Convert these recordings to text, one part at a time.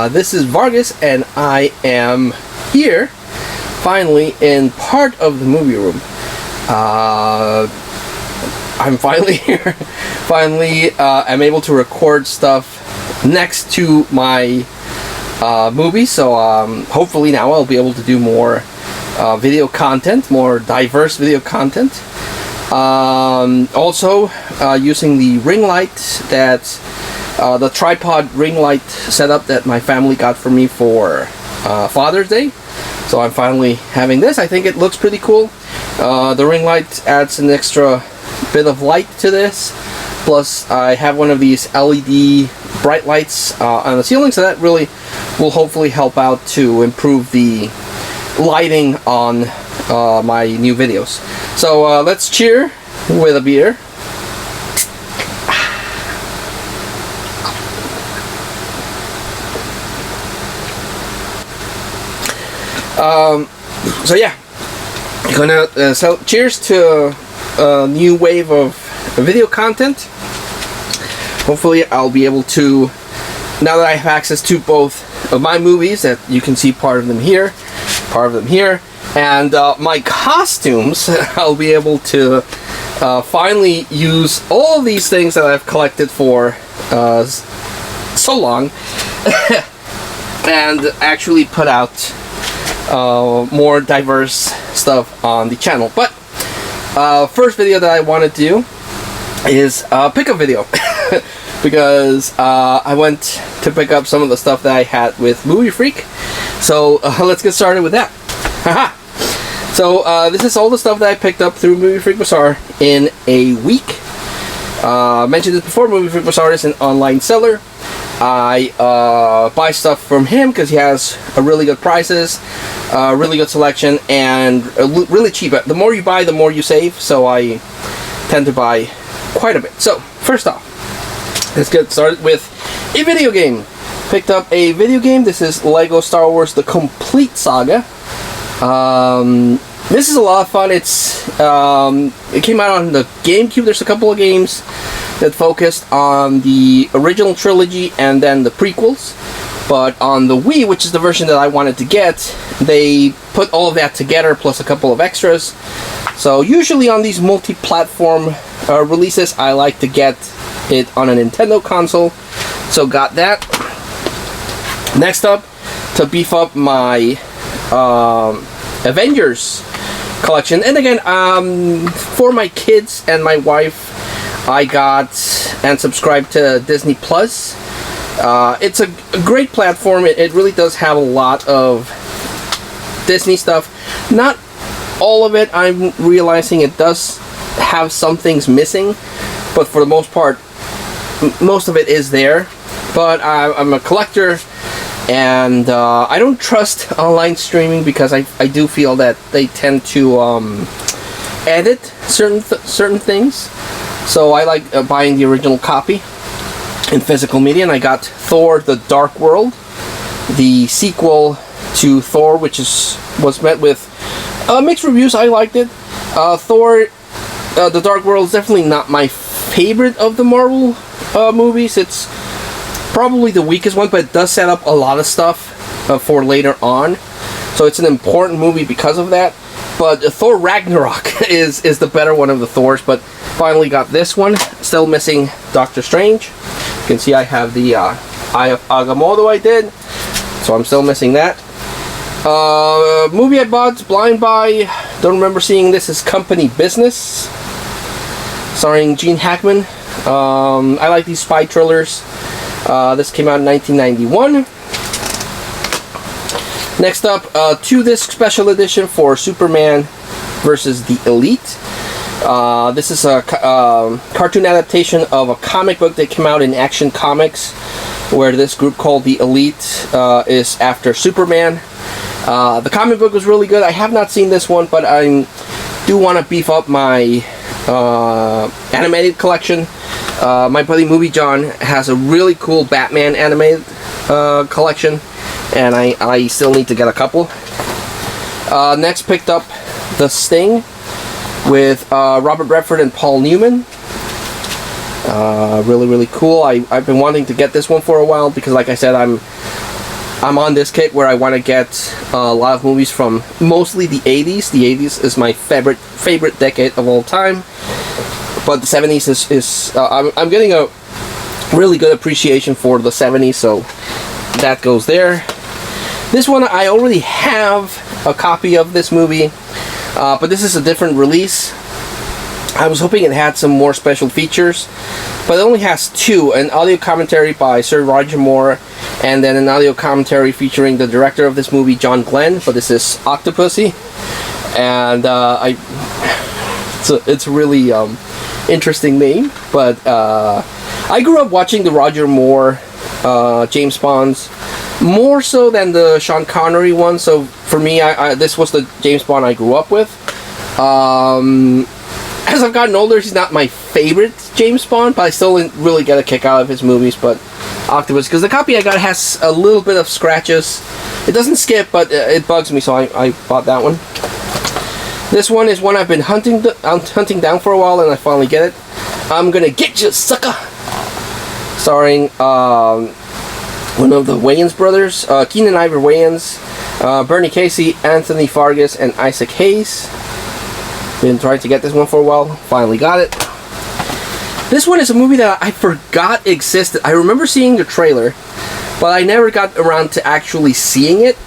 This is Vargas, and I am here, finally, in part of the movie room. I'm finally here. Finally, I'm able to record stuff next to my movie, so hopefully now I'll be able to do more video content, more diverse video content. Also, using the ring light the tripod ring light setup that my family got for me for Father's Day. So I'm finally having this. I think it looks pretty cool. The ring light adds an extra bit of light to this. Plus, I have one of these LED bright lights on the ceiling, so that really will hopefully help out to improve the lighting on my new videos. So let's cheer with a beer. So yeah, gonna so cheers to a new wave of video content. Hopefully I'll be able to, now that I have access to both of my movies, that you can see part of them here, and my costumes, I'll be able to finally use all these things that I've collected for so long and actually put out more diverse stuff on the channel. But first video that I want to do is a pickup video because I went to pick up some of the stuff that I had with Movie Freak. So let's get started with that. Haha. So this is all the stuff that I picked up through Movie Freak Bazaar in a week. I mentioned this before. Movie Freak Bazaar is an online seller. I buy stuff from him because he has really good prices, really good selection, and really cheap. The more you buy, the more you save, so I tend to buy quite a bit. So, first off, let's get started with a video game. Picked up a video game. This is Lego Star Wars The Complete Saga. This is a lot of fun. It came out on the GameCube. There's a couple of games that focused on the original trilogy and then the prequels. But on the Wii, which is the version that I wanted to get, they put all of that together plus a couple of extras. So usually on these multi-platform releases, I like to get it on a Nintendo console. So got that. Next up, to beef up my Avengers collection. And again, for my kids and my wife, I got and subscribed to Disney Plus. It's a great platform. It really does have a lot of Disney stuff. Not all of it. I'm realizing it does have some things missing, but for the most part, most of it is there. But I'm a collector, and I don't trust online streaming because I do feel that they tend to edit certain things. So I like buying the original copy in physical media, and I got Thor: The Dark World, the sequel to Thor, which was met with mixed reviews. I liked it. Thor: The Dark World is definitely not my favorite of the Marvel movies. It's probably the weakest one, but it does set up a lot of stuff for later on. So it's an important movie because of that. But Thor Ragnarok is the better one of the Thors, but finally got this one. Still missing Doctor Strange. You can see I have the Eye of Agamotto I did, so I'm still missing that. Movie I bought, blind buy, don't remember seeing this, is Company Business, starring Gene Hackman. I like these spy thrillers. This came out in 1991. Next up, 2-disc special edition for Superman versus the Elite. This is a cartoon adaptation of a comic book that came out in Action Comics, where this group called the Elite is after Superman. The comic book was really good. I have not seen this one, but I do want to beef up my animated collection. My buddy Movie John has a really cool Batman animated collection, and I still need to get a couple. Next, picked up The Sting with Robert Redford and Paul Newman. Really cool. I've been wanting to get this one for a while because, like I said, I'm I'm on this kick where I want to get a lot of movies from mostly the 80s. The 80s is my favorite decade of all time, but the 70s is I'm getting a really good appreciation for the 70s, so that goes there. This one, I already have a copy of this movie, but this is a different release. I was hoping it had some more special features, but it only has two: an audio commentary by Sir Roger Moore, and then an audio commentary featuring the director of this movie, John Glenn. But this is Octopussy, and it's a really interesting name. But I grew up watching the Roger Moore James Bonds more so than the Sean Connery one. So for me, this was the James Bond I grew up with. As I've gotten older, he's not my favorite James Bond, but I still really get a kick out of his movies. But Octopus, because the copy I got has a little bit of scratches. It doesn't skip, but it bugs me, so I bought that one. This one is one I've been hunting down for a while, and I finally get it. I'm Gonna Get You, Sucker! Starring one of the Wayans brothers, Keenan Ivory Wayans, Bernie Casey, Anthony Fargas, and Isaac Hayes. Been trying to get this one for a while. Finally got it. This one is a movie that I forgot existed. I remember seeing the trailer, but I never got around to actually seeing it.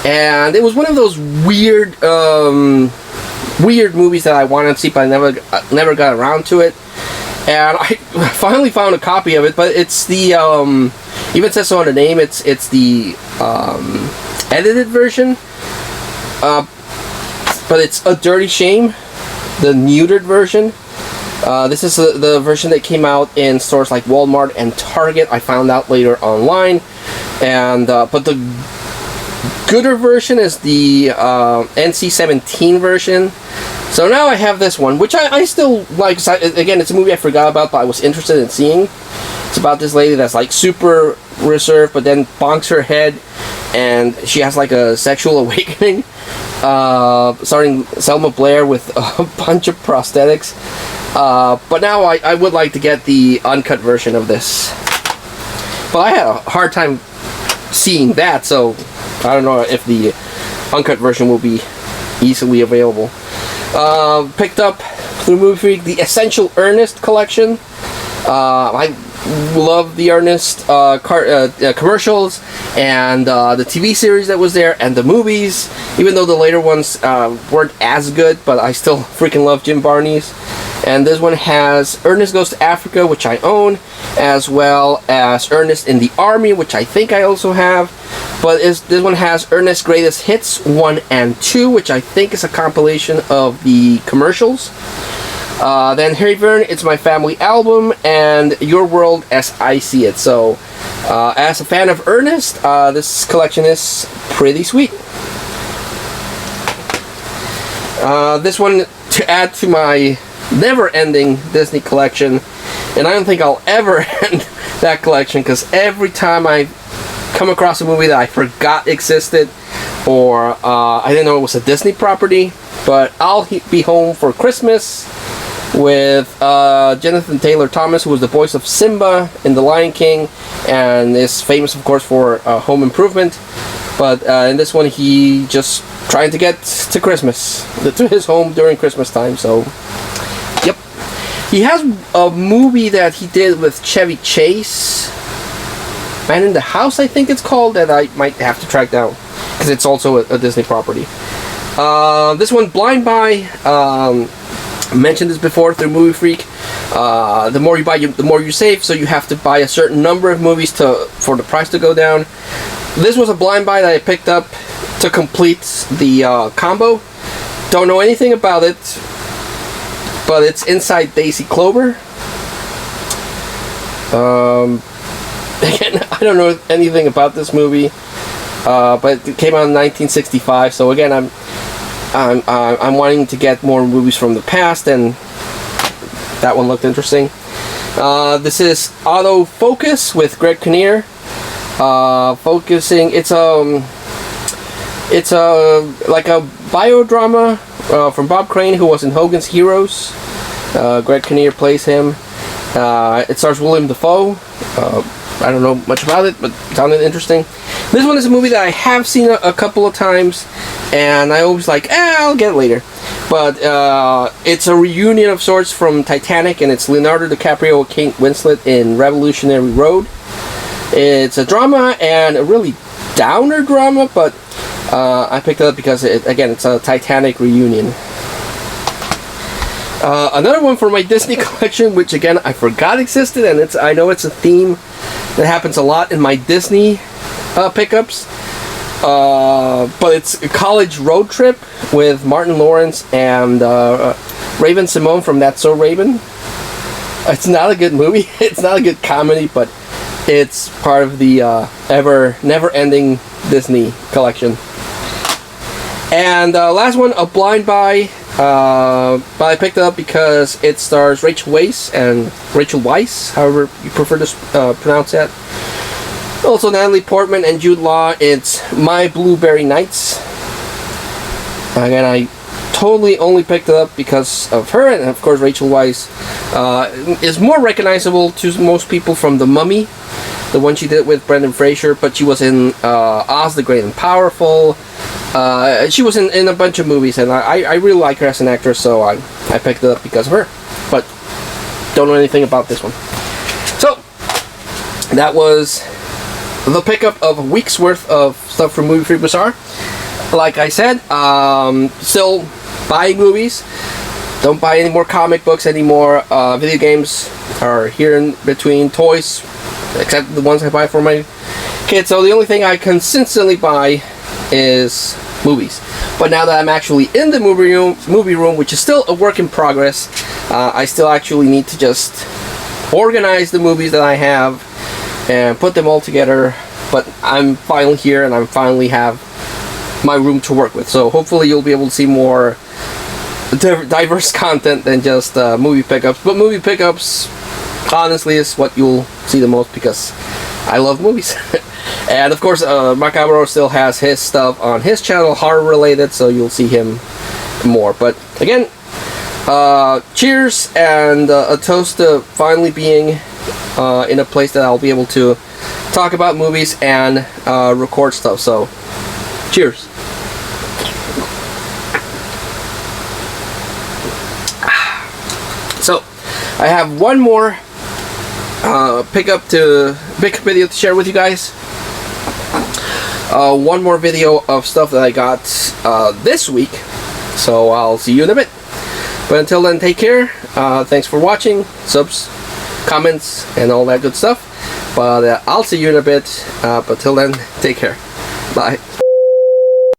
And it was one of those weird movies that I wanted to see, but I never got around to it. And I finally found a copy of it, but it's the even says so on the name. It's the edited version. But it's A Dirty Shame, the neutered version. This is the version that came out in stores like Walmart and Target. I found out later online, and but the gooder version is the NC-17 version. So now I have this one, which I still like. Again, it's a movie I forgot about, but I was interested in seeing. It's about this lady that's like super reserved, but then bonks her head, and she has like a sexual awakening. Starring Selma Blair with a bunch of prosthetics. But now I would like to get the uncut version of this. But I had a hard time seeing that, so I don't know if the uncut version will be easily available. Picked up through Movie Freak the Essential Ernest collection. I love the Ernest commercials and the TV series that was there and the movies, even though the later ones weren't as good, but I still freaking love Jim Varney's. And this one has Ernest Goes to Africa, which I own, as well as Ernest in the Army, which I think I also have. But this one has Ernest's Greatest Hits 1 and 2, which I think is a compilation of the commercials. Then Harry Verne, It's My Family album, and Your World as I See It. So, as a fan of Ernest, this collection is pretty sweet. This one, to add to my never-ending Disney collection, and I don't think I'll ever end that collection, because every time I come across a movie that I forgot existed, or I didn't know it was a Disney property, but I'll Be Home for Christmas, with Jonathan Taylor Thomas, who was the voice of Simba in The Lion King, and is famous, of course, for Home Improvement. But in this one, he just trying to get to Christmas, to his home during Christmas time. So, yep. He has a movie that he did with Chevy Chase, Man in the House, I think it's called, that I might have to track down, because it's also a Disney property. This one, Blind Buy. Mentioned this before through Movie Freak. The more you buy, the more you save. So you have to buy a certain number of movies for the price to go down. This was a blind buy that I picked up to complete the combo. Don't know anything about it, but it's Inside Daisy Clover. Again, I don't know anything about this movie, but it came out in 1965. So again, I'm wanting to get more movies from the past, and that one looked interesting. This is Autofocus with Greg Kinnear. Focusing, it's like a biodrama from Bob Crane, who was in Hogan's Heroes. Greg Kinnear plays him. It stars William Dafoe. I don't know much about it, but it sounded interesting. This one is a movie that I have seen a couple of times, and I always like, I'll get it later. But it's a reunion of sorts from Titanic, and it's Leonardo DiCaprio and Kate Winslet in Revolutionary Road. It's a drama, and a really downer drama, but I picked it up because, again, it's a Titanic reunion. Another one for my Disney collection, which again I forgot existed, and I know it's a theme that happens a lot in my Disney pickups. But it's a college road trip with Martin Lawrence and Raven Simone from That's So Raven. It's not a good movie. It's not a good comedy, but it's part of the never-ending Disney collection. And last one, A Blind Buy. But I picked it up because it stars Rachel Weisz, however you prefer to pronounce that. Also Natalie Portman and Jude Law. It's My Blueberry Nights. Again, I totally only picked it up because of her, and of course Rachel Weisz is more recognizable to most people from The Mummy, the one she did with Brendan Fraser, but she was in Oz the Great and Powerful. She was in a bunch of movies, and I really like her as an actress, so I picked it up because of her. But don't know anything about this one. So that was the pickup of a week's worth of stuff from Movie Free Bazaar. Like I said, still buying movies. Don't buy any more comic books anymore. Video games are here in between. Toys, except the ones I buy for my kids. So the only thing I consistently buy is movies. But now that I'm actually in the movie room, which is still a work in progress, I still actually need to just organize the movies that I have and put them all together. But I'm finally here, and I finally have my room to work with. So hopefully you'll be able to see more diverse content than just movie pickups. But movie pickups, honestly, is what you'll see the most because I love movies. And of course, Macabro still has his stuff on his channel, horror related, so you'll see him more. But again, cheers, and a toast to finally being in a place that I'll be able to talk about movies and record stuff. So, cheers. So, I have one more big video to share with you guys. One more video of stuff that I got this week. So I'll see you in a bit. But until then, take care. Thanks for watching. Subs, comments, and all that good stuff. But I'll see you in a bit. But till then, take care. Bye.